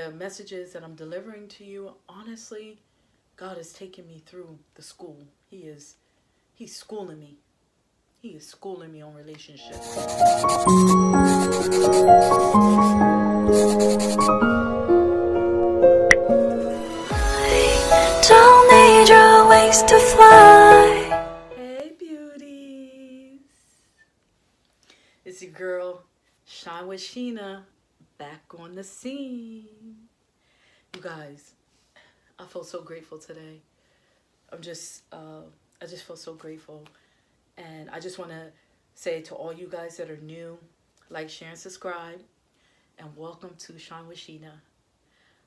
the messages that I'm delivering to you, honestly, God is taking me through the school. He's schooling me. He is schooling me on relationships. Don't need your wings to fly. Hey, beauties. It's your girl, Shine with Sheena, back on the scene. You guys, I feel so grateful today. I just feel so grateful. And I just want to say to all you guys that are new, like, share, and subscribe. And welcome to Shine with Sheena.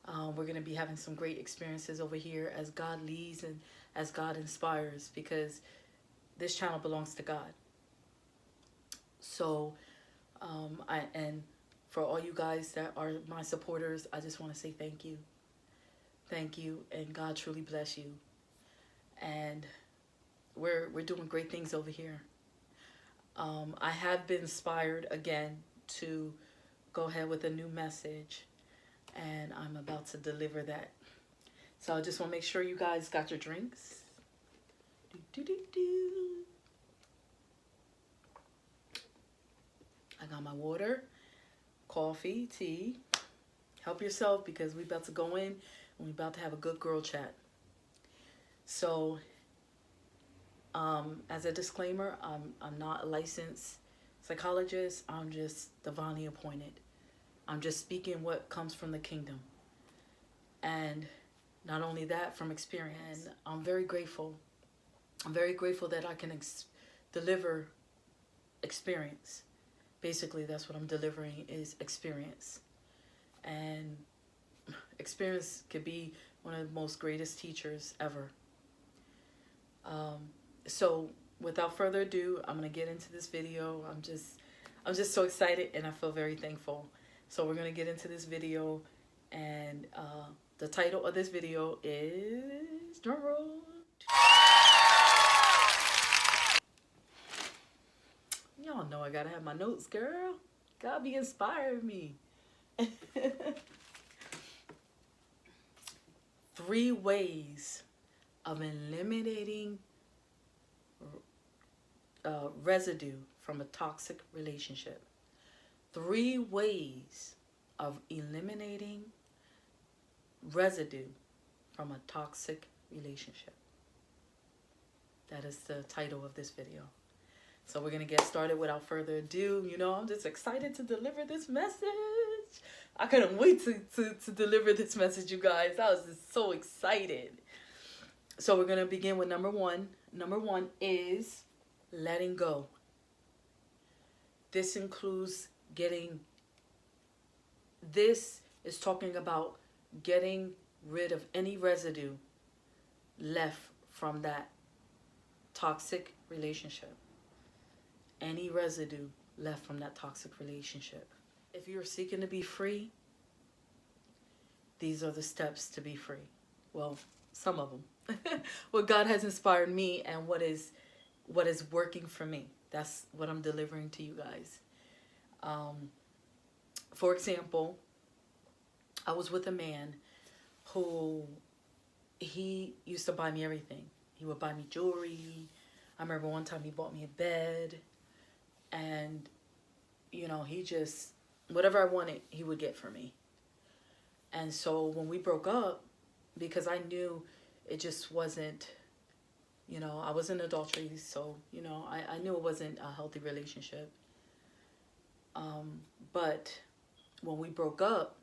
We're going to be having some great experiences over here as God leads and as God inspires, because this channel belongs to God. So, and for all you guys that are my supporters, I just want to say thank you. Thank you, and God truly bless you. And we're doing great things over here. I have been inspired again to go ahead with a new message, and I'm about to deliver that. So I just want to make sure you guys got your drinks. I got my water, coffee, tea. Help yourself, because we're about to go in and we're about to have a good girl chat. So, as a disclaimer, I'm not a licensed psychologist. I'm just divinely appointed. I'm just speaking what comes from the kingdom. And not only that, from experience. And I'm very grateful. I'm very grateful that I can deliver experience. Basically, that's what I'm delivering, is experience. And experience could be one of the most greatest teachers ever. So without further ado, I'm going to get into this video. I'm just so excited, and I feel very thankful. So we're going to get into this video, and the title of this video is, drum roll, y'all know I gotta have my notes, girl. God be inspiring me. 3 ways of eliminating residue from a toxic relationship. 3 ways of eliminating residue from a toxic relationship. That is the title of this video. So we're going to get started without further ado. You know, I'm just excited to deliver this message. I couldn't wait to deliver this message, you guys. I was just so excited. So we're going to begin with number 1. Number 1 is letting go. This includes this is talking about getting rid of any residue left from that toxic relationship. Any residue left from that toxic relationship. If you're seeking to be free, these are the steps to be free. Well, some of them. What God has inspired me, and what is working for me. That's what I'm delivering to you guys. For example, I was with a man who, he used to buy me everything. He would buy me jewelry. I remember one time he bought me a bed. And, you know, he just, whatever I wanted, he would get for me. And so when we broke up, because I knew it just wasn't, you know, I was in adultery. So, you know, I knew it wasn't a healthy relationship. But when we broke up,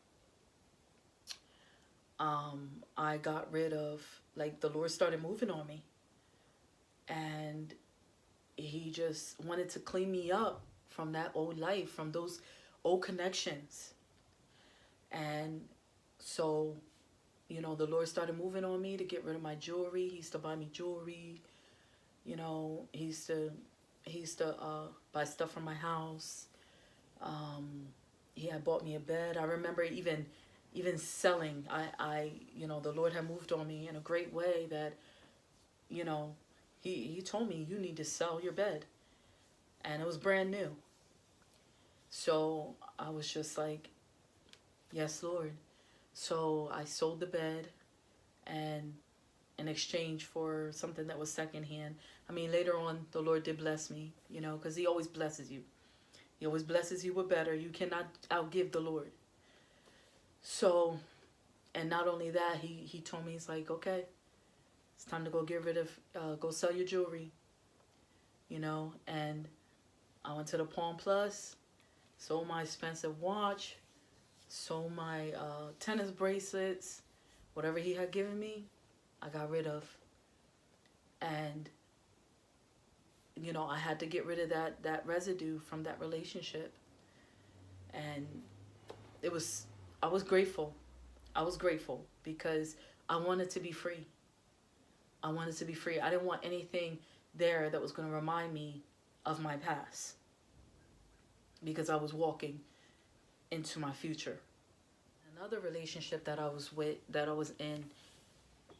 I got rid of, like, the Lord started moving on me. And he just wanted to clean me up from that old life, from those old connections. And so, you know, the Lord started moving on me to get rid of my jewelry. He used to buy me jewelry. You know, he used to buy stuff from my house. He had bought me a bed. I remember even selling. You know, the Lord had moved on me in a great way that, you know, He told me, you need to sell your bed. And it was brand new. So I was just like, yes, Lord. So I sold the bed, and in exchange for something that was secondhand. I mean, later on, the Lord did bless me, you know, because He always blesses you. He always blesses you with better. You cannot outgive the Lord. So, and not only that, he told me, he's like, okay, it's time to go get rid of, go sell your jewelry, you know. And I went to the Pawn Plus, sold my expensive watch, sold my tennis bracelets, whatever he had given me, I got rid of. And, you know, I had to get rid of that residue from that relationship. And I was grateful. I was grateful because I wanted to be free. I wanted to be free. I didn't want anything there that was going to remind me of my past, because I was walking into my future. Another relationship that I was in,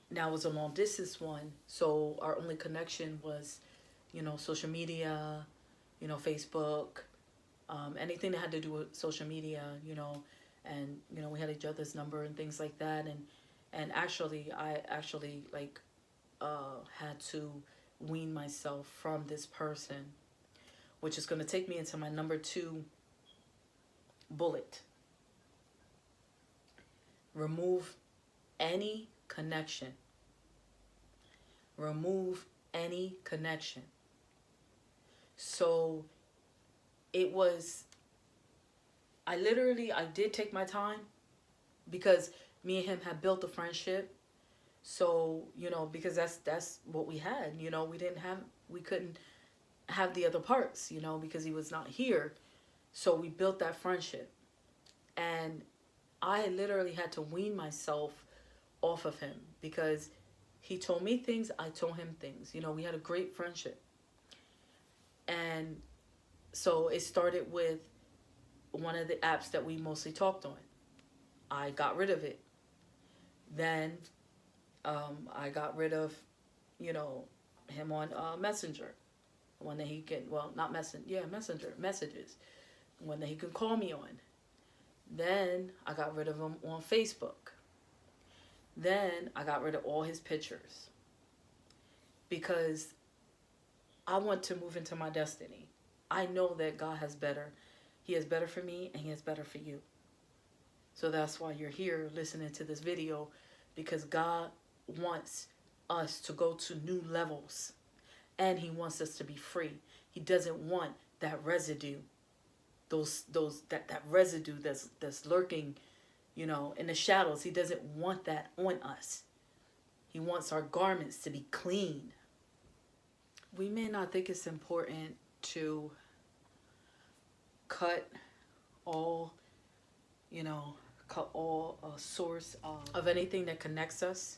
now was a long distance one. So our only connection was, you know, social media, you know, Facebook, anything that had to do with social media, you know, and, you know, we had each other's number and things like that. And actually, I actually like, had to wean myself from this person, which is going to take me into my number 2 bullet. Remove any connection. Remove any connection. So it was, I did take my time, because me and him had built a friendship. So, you know, because that's what we had, you know, we couldn't have the other parts, you know, because he was not here. So we built that friendship. And I literally had to wean myself off of him, because he told me things, I told him things. You know, we had a great friendship. And so it started with one of the apps that we mostly talked on. I got rid of it. Then I got rid of, you know, him on Messenger. One that he can, well, not Messenger, messages. One that he could call me on. Then I got rid of him on Facebook. Then I got rid of all his pictures, because I want to move into my destiny. I know that God has better. He has better for me, and He has better for you. So that's why you're here listening to this video, because God wants us to go to new levels, and He wants us to be free. He doesn't want that residue, that residue that's lurking, you know, in the shadows. He doesn't want that on us. He wants our garments to be clean. We may not think it's important to cut all, you know, source of anything that connects us.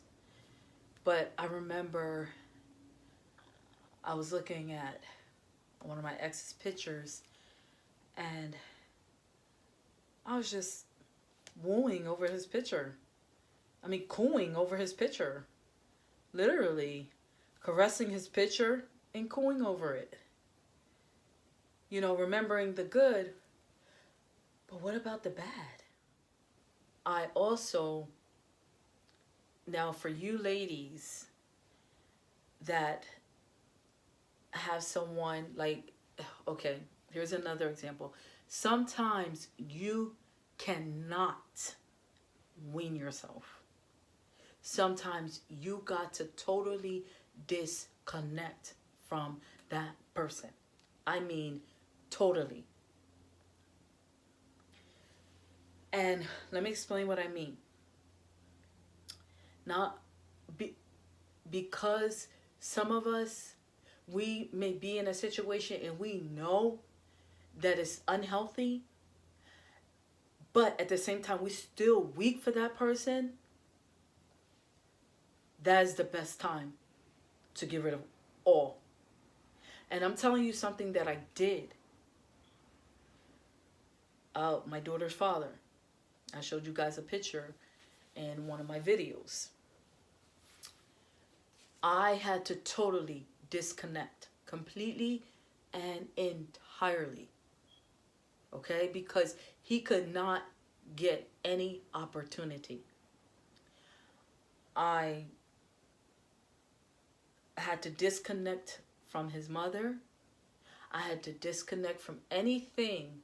But I remember I was looking at one of my ex's pictures, and I was just wooing over his picture. I mean, cooing over his picture. Literally caressing his picture and cooing over it. You know, remembering the good, but what about the bad? I also, now for you ladies that have someone like, okay, here's another example. Sometimes you cannot wean yourself. Sometimes you got to totally disconnect from that person. I mean, totally. And let me explain what I mean. Because some of us, we may be in a situation and we know that it's unhealthy, but at the same time we still weak for that person. That is the best time to get rid of all. And I'm telling you something that I did. My daughter's father. I showed you guys a picture in one of my videos. I had to totally disconnect completely and entirely. Okay? Because he could not get any opportunity I had to disconnect from his mother. I had to disconnect from anything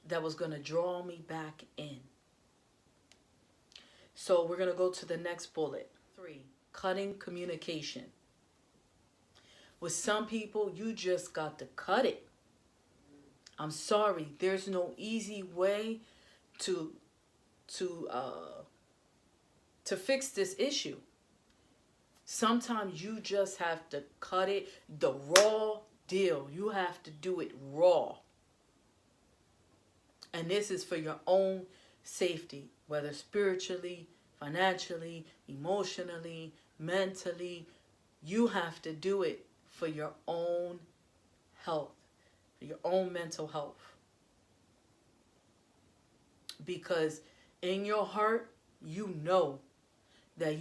that was going to draw me back in. So we're going to go to the next bullet. 3, cutting communication. With some people, you just got to cut it. I'm sorry, there's no easy way to fix this issue. Sometimes you just have to cut it the raw deal. You have to do it raw. And this is for your own safety, whether spiritually, financially, emotionally, mentally. You have to do it for your own health, for your own mental health. Because in your heart, you know that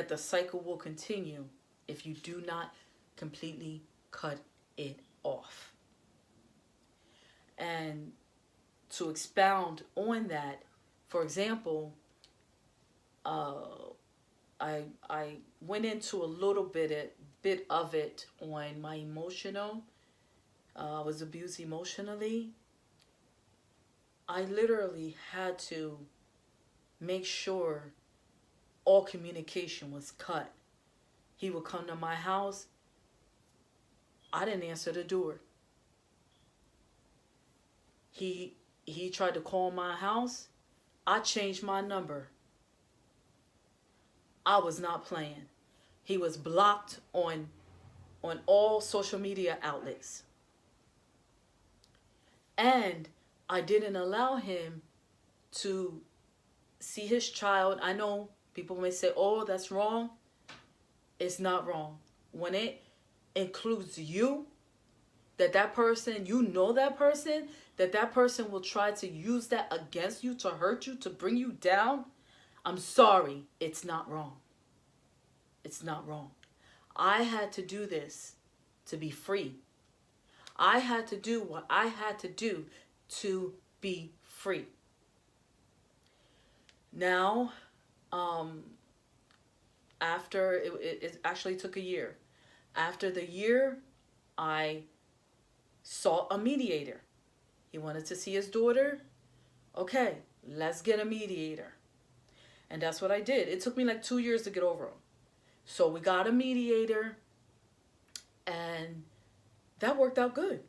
the cycle will continue if you do not completely cut it off. And to expound on that, for example, I went into a little bit of it on my emotional. I was abused emotionally. I literally had to make sure all communication was cut. He would come to my house. I didn't answer the door. He tried to call my house. I changed my number. I was not playing. He was blocked on all social media outlets. And I didn't allow him to see his child. I know people may say, oh, that's wrong. It's not wrong. When it includes you, that person, you know that person will try to use that against you, to hurt you, to bring you down. I'm sorry, it's not wrong. It's not wrong. I had to do this to be free. I had to do what I had to do to be free. Now, after, it actually took a year. After the year, I sought a mediator. He wanted to see his daughter. Okay, let's get a mediator. And that's what I did. It took me like 2 years to get over him. So we got a mediator, and that worked out good.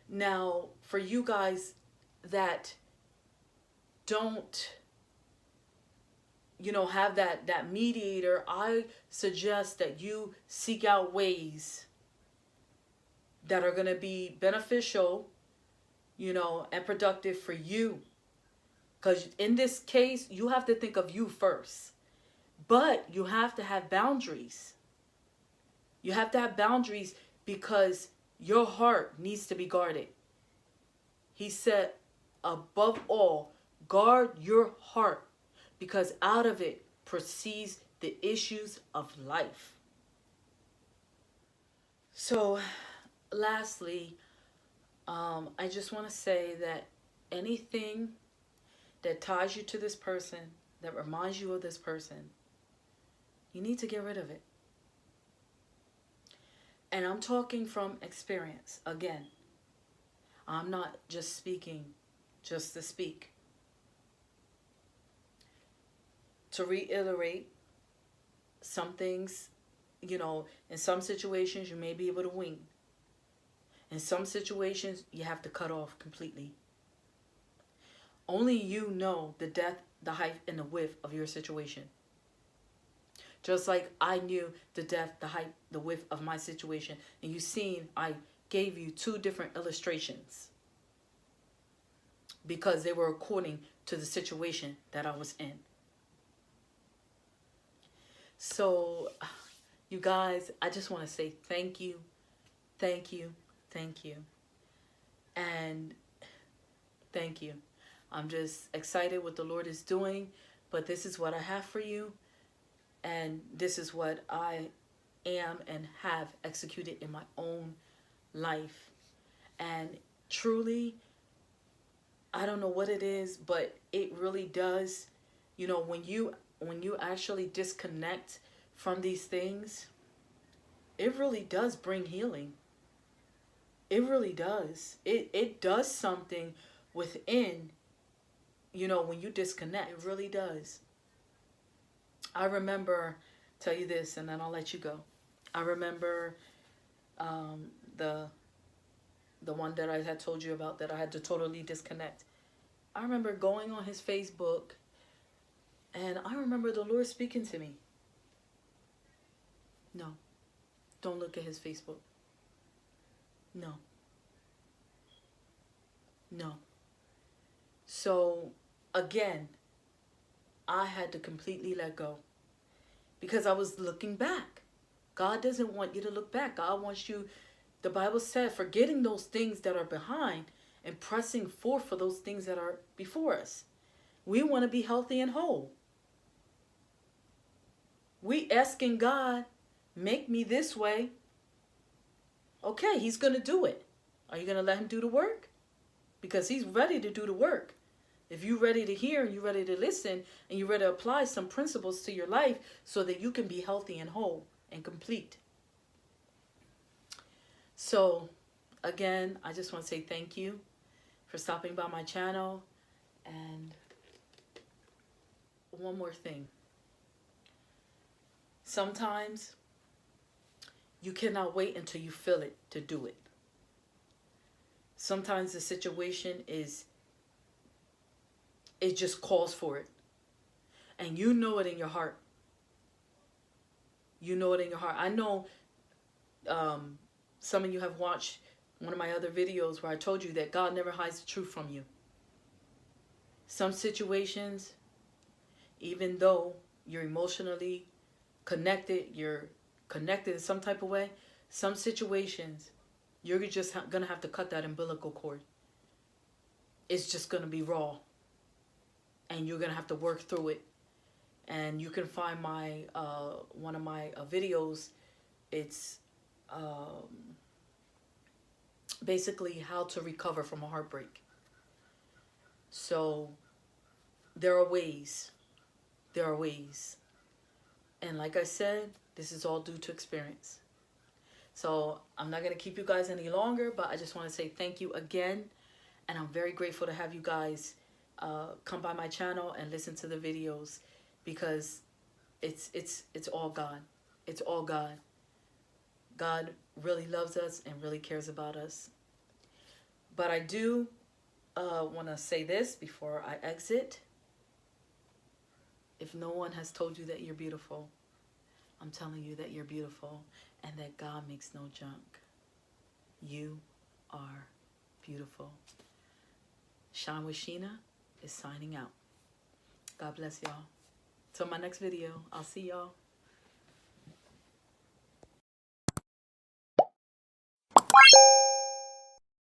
Now, for you guys that don't, have that mediator, I suggest that you seek out ways that are going to be beneficial, and productive for you. Because in this case, you have to think of you first. But you have to have boundaries. You have to have boundaries because your heart needs to be guarded. He said, above all, guard your heart, because out of it proceeds the issues of life. So, lastly, I just want to say that anything that ties you to this person, that reminds you of this person, you need to get rid of it. And I'm talking from experience. Again, I'm not just speaking just to speak. To reiterate, some things, in some situations you may be able to wing. In some situations, you have to cut off completely. Only you know the depth, the height, and the width of your situation. Just like I knew the depth, the height, the width of my situation. And you've seen I gave you 2 different illustrations because they were according to the situation that I was in. So, you guys, I just want to say thank you, thank you, thank you, and thank you. I'm just excited what the Lord is doing, but this is what I have for you, and this is what I am and have executed in my own life. And truly, I don't know what it is, but it really does. You know, when you actually disconnect from these things, it really does bring healing. It really does. It does something within, you know, when you disconnect. It really does. I remember, tell you this and then I'll let you go. I remember um, the the one that I had told you about that I had to totally disconnect. I remember going on his Facebook, and I remember the Lord speaking to me. No, don't look at his Facebook. No, no. So again, I had to completely let go because I was looking back. God doesn't want you to look back. God wants you, the Bible said, forgetting those things that are behind and pressing forth for those things that are before us. We want to be healthy and whole. We asking God, make me this way. Okay, he's going to do it. Are you going to let him do the work? Because he's ready to do the work. If you're ready to hear and you're ready to listen and you're ready to apply some principles to your life so that you can be healthy and whole and complete. So, again, I just want to say thank you for stopping by my channel. And one more thing. Sometimes you cannot wait until you feel it to do it. Sometimes the situation it just calls for it. And you know it in your heart. You know it in your heart. I know some of you have watched one of my other videos where I told you that God never hides the truth from you. Some situations, even though you're emotionally connected, you're connected in some type of way, some situations, you're just going to have to cut that umbilical cord. It's just going to be raw. And you're going to have to work through it. And you can find my one of my videos. It's basically how to recover from a heartbreak. So there are ways. There are ways. And like I said, this is all due to experience. So I'm not going to keep you guys any longer, but I just want to say thank you again. And I'm very grateful to have you guys come by my channel and listen to the videos, because it's all God. It's all God. God really loves us and really cares about us. But I do want to say this before I exit. If no one has told you that you're beautiful, I'm telling you that you're beautiful and that God makes no junk. You are beautiful. Shine with Sheena is signing out. God bless y'all. Till my next video. I'll see y'all.